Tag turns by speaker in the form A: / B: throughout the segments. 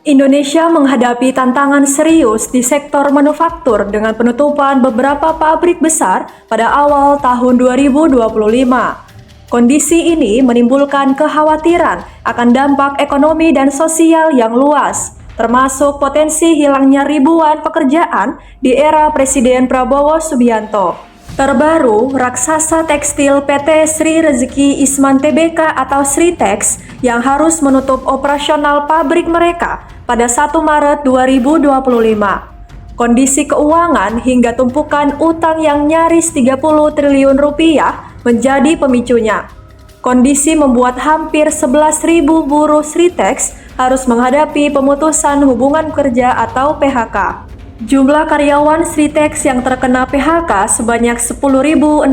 A: Indonesia menghadapi tantangan serius di sektor manufaktur dengan penutupan beberapa pabrik besar pada awal tahun 2025. Kondisi ini menimbulkan kekhawatiran akan dampak ekonomi dan sosial yang luas, termasuk potensi hilangnya ribuan pekerjaan di era Presiden Prabowo Subianto. Terbaru, raksasa tekstil PT Sri Rezeki Isman Tbk atau Sritex yang harus menutup operasional pabrik mereka pada 1 Maret 2025. Kondisi keuangan hingga tumpukan utang yang nyaris 30 triliun rupiah menjadi pemicunya. Kondisi membuat hampir 11.000 buruh Sritex harus menghadapi pemutusan hubungan kerja atau PHK. Jumlah karyawan Sritex yang terkena PHK sebanyak 10.665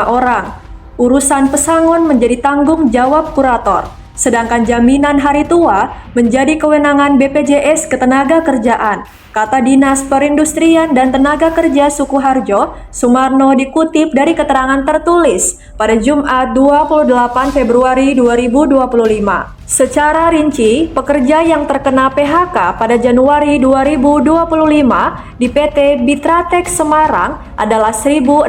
A: orang. Urusan pesangon menjadi tanggung jawab kurator, sedangkan jaminan hari tua menjadi kewenangan BPJS Ketenagakerjaan, kata Dinas Perindustrian dan Tenaga Kerja Sukoharjo Sumarno dikutip dari keterangan tertulis pada Jumat 28 Februari 2025. Secara rinci, pekerja yang terkena PHK pada Januari 2025 di PT Bitratex Semarang adalah 1.065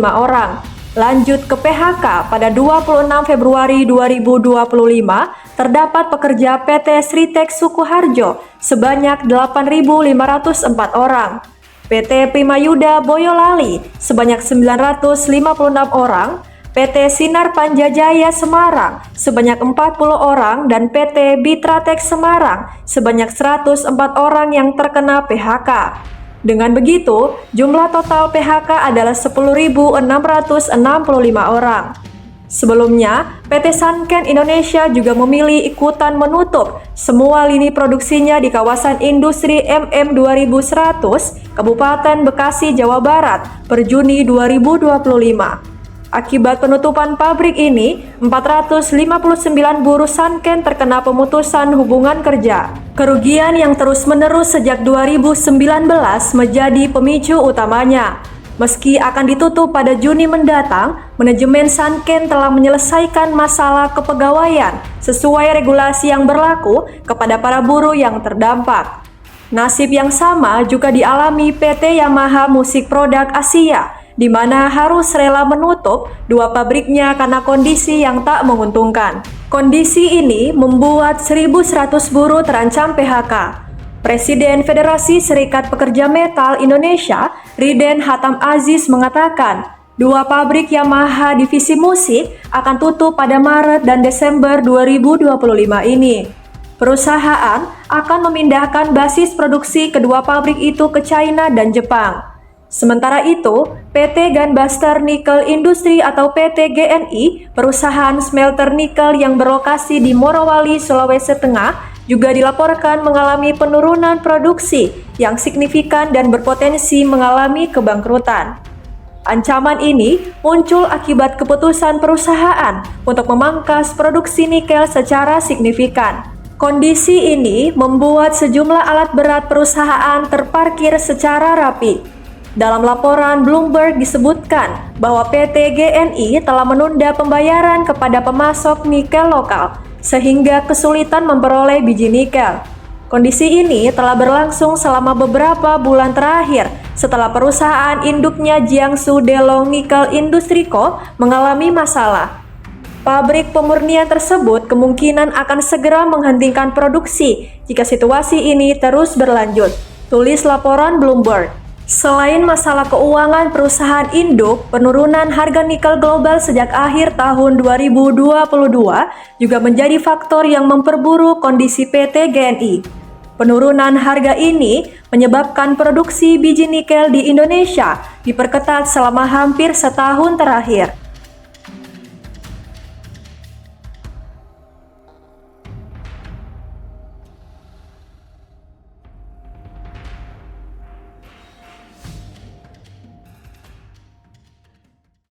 A: orang. Lanjut ke PHK pada 26 Februari 2025, terdapat pekerja PT Sritex Sukoharjo sebanyak 8.504 orang. PT Primayuda Boyolali sebanyak 956 orang. PT Sinar Panjajaya Semarang sebanyak 40 orang dan PT Bitratex Semarang sebanyak 104 orang yang terkena PHK. Dengan begitu, jumlah total PHK adalah 10.665 orang. Sebelumnya, PT Sanken Indonesia juga memilih ikutan menutup semua lini produksinya di kawasan industri MM2100, Kabupaten Bekasi, Jawa Barat per Juni 2025. Akibat penutupan pabrik ini, 459 buruh Sanken terkena pemutusan hubungan kerja. Kerugian yang terus-menerus sejak 2019 menjadi pemicu utamanya. Meski akan ditutup pada Juni mendatang, manajemen Sanken telah menyelesaikan masalah kepegawaian sesuai regulasi yang berlaku kepada para buruh yang terdampak. Nasib yang sama juga dialami PT Yamaha Musik Produk Asia, di mana harus rela menutup dua pabriknya karena kondisi yang tak menguntungkan. Kondisi ini membuat 1.100 buruh terancam PHK. Presiden Federasi Serikat Pekerja Metal Indonesia, Riden Hatam Aziz mengatakan, dua pabrik Yamaha divisi musik akan tutup pada Maret dan Desember 2025 ini. Perusahaan akan memindahkan basis produksi kedua pabrik itu ke China dan Jepang. Sementara itu, PT Gunbuster Nickel Industry atau PT GNI, perusahaan smelter nikel yang berlokasi di Morowali, Sulawesi Tengah, juga dilaporkan mengalami penurunan produksi yang signifikan dan berpotensi mengalami kebangkrutan. Ancaman ini muncul akibat keputusan perusahaan untuk memangkas produksi nikel secara signifikan. Kondisi ini membuat sejumlah alat berat perusahaan terparkir secara rapi. Dalam laporan Bloomberg disebutkan bahwa PT GNI telah menunda pembayaran kepada pemasok nikel lokal sehingga kesulitan memperoleh biji nikel. Kondisi ini telah berlangsung selama beberapa bulan terakhir setelah perusahaan induknya Jiangsu Delong Nickel Industry Co mengalami masalah. Pabrik pemurnian tersebut kemungkinan akan segera menghentikan produksi jika situasi ini terus berlanjut, tulis laporan Bloomberg. Selain masalah keuangan perusahaan induk, penurunan harga nikel global sejak akhir tahun 2022 juga menjadi faktor yang memperburuk kondisi PT GNI. Penurunan harga ini menyebabkan produksi biji nikel di Indonesia diperketat selama hampir setahun terakhir.